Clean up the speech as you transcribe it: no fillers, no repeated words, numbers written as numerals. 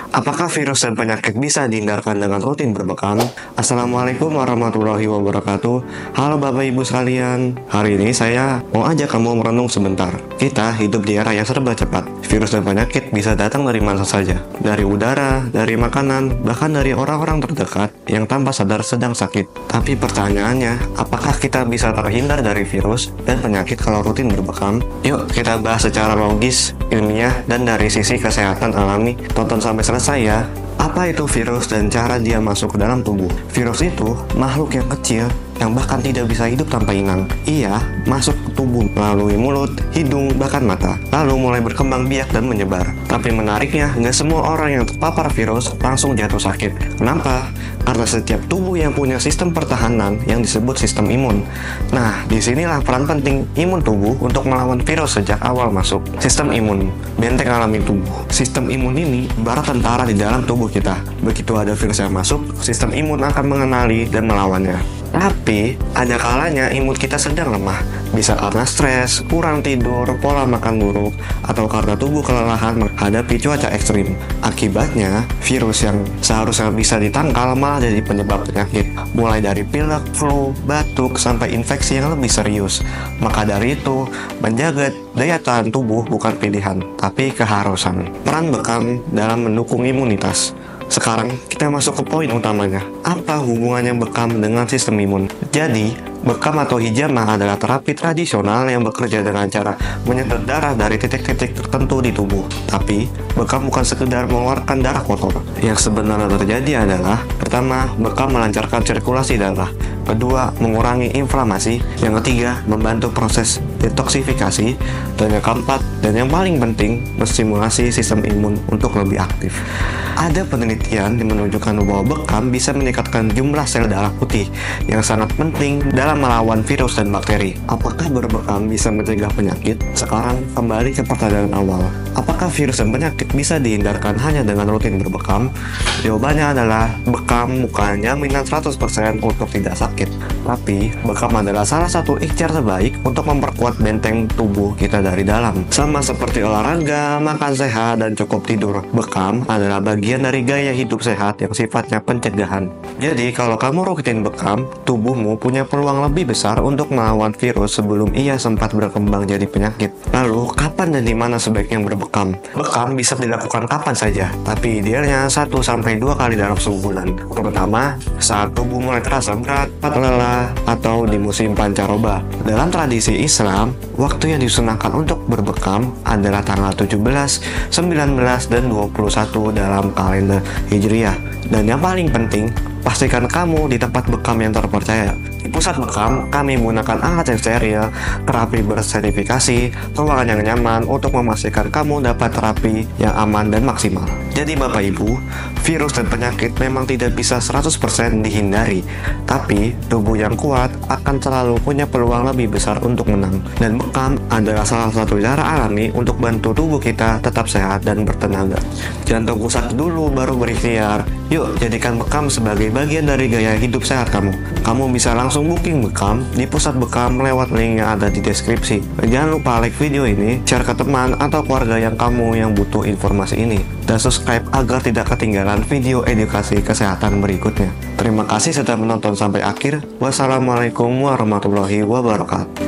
Apakah virus dan penyakit bisa dihindarkan dengan rutin berbekam? Assalamualaikum warahmatullahi wabarakatuh. Halo Bapak Ibu sekalian. Hari ini saya mau ajak kamu merenung sebentar. Kita hidup di era yang serba cepat. Virus dan penyakit bisa datang dari mana saja. Dari udara, dari makanan, bahkan dari orang-orang terdekat yang tanpa sadar sedang sakit. Tapi pertanyaannya, apakah kita bisa terhindar dari virus dan penyakit kalau rutin berbekam? Yuk kita bahas secara logis, ilmiah, dan dari sisi kesehatan alami. Tonton sampai selesai ya. Apa itu virus dan cara dia masuk ke dalam tubuh? Virus itu makhluk yang kecil yang bahkan tidak bisa hidup tanpa inang. Ia masuk ke tubuh melalui mulut, hidung, bahkan mata, lalu mulai berkembang biak dan menyebar. Tapi menariknya, nggak semua orang yang terpapar virus langsung jatuh sakit. Kenapa? Karena setiap tubuh yang punya sistem pertahanan yang disebut sistem imun. Nah, disinilah peran penting imun tubuh untuk melawan virus sejak awal masuk. Sistem imun, benteng alami tubuh. Sistem imun ini ibarat tentara di dalam tubuh kita. Begitu ada virus yang masuk, sistem imun akan mengenali dan melawannya. Tapi, ada kalanya imun kita sedang lemah. Bisa karena stres, kurang tidur, pola makan buruk, atau karena tubuh kelelahan menghadapi cuaca ekstrim. Akibatnya, virus yang seharusnya bisa ditangkal malah jadi penyebab penyakit. Mulai dari pilek, flu, batuk, sampai infeksi yang lebih serius. Maka dari itu, menjaga daya tahan tubuh bukan pilihan, tapi keharusan. Peran bekam dalam mendukung imunitas. Sekarang kita masuk ke poin utamanya. Apa hubungannya bekam dengan sistem imun? Jadi, bekam atau hijamah adalah terapi tradisional yang bekerja dengan cara menyedot darah dari titik-titik tertentu di tubuh. Tapi, bekam bukan sekedar mengeluarkan darah kotor. Yang sebenarnya terjadi adalah, pertama, bekam melancarkan sirkulasi darah. Kedua, mengurangi inflamasi. Yang ketiga, membantu proses detoksifikasi. Dan yang keempat, dan yang paling penting, menstimulasi sistem imun untuk lebih aktif. Ada penelitian yang menunjukkan bahwa bekam bisa meningkatkan jumlah sel darah putih yang sangat penting dalam melawan virus dan bakteri. Apakah berbekam bisa mencegah penyakit? Sekarang kembali ke pertanyaan awal. Apakah virus dan penyakit bisa dihindarkan hanya dengan rutin berbekam? Jawabannya adalah bekam bukan jaminan 100% untuk tidak sakit. Tapi, bekam adalah salah satu ikhtiar terbaik untuk memperkuat benteng tubuh kita dari dalam. Sama seperti olahraga, makan sehat, dan cukup tidur, bekam adalah bagian dari gaya hidup sehat yang sifatnya pencegahan. Jadi, kalau kamu rutin bekam, tubuhmu punya peluang lebih besar untuk melawan virus sebelum ia sempat berkembang jadi penyakit. Lalu, kapan dan di mana sebaiknya berbekam? Bekam bisa dilakukan kapan saja, tapi idealnya 1-2 kali dalam sebulan. Terutama saat tubuh mulai terasa berat, lelah, atau di musim pancaroba. Dalam tradisi Islam, waktu yang disunahkan untuk berbekam adalah tanggal 17, 19, dan 21 dalam kalender Hijriah. Dan yang paling penting, pastikan kamu di tempat bekam yang terpercaya. Di pusat bekam, kami menggunakan alat yang steril, terapi bersertifikasi, ruangan yang nyaman untuk memastikan kamu dapat terapi yang aman dan maksimal. Jadi Bapak Ibu, virus dan penyakit memang tidak bisa 100% dihindari, tapi tubuh yang kuat akan selalu punya peluang lebih besar untuk menang. Dan bekam adalah salah satu cara alami untuk bantu tubuh kita tetap sehat dan bertenaga. Jangan tunggu sakit dulu baru berikhtiar. Yuk, jadikan bekam sebagai bagian dari gaya hidup sehat kamu. Kamu bisa langsung booking bekam di pusat bekam lewat link yang ada di deskripsi. Jangan lupa like video ini, share ke teman atau keluarga yang butuh informasi ini, dan subscribe agar tidak ketinggalan video edukasi kesehatan berikutnya. Terima kasih sudah menonton sampai akhir. Wassalamualaikum warahmatullahi wabarakatuh.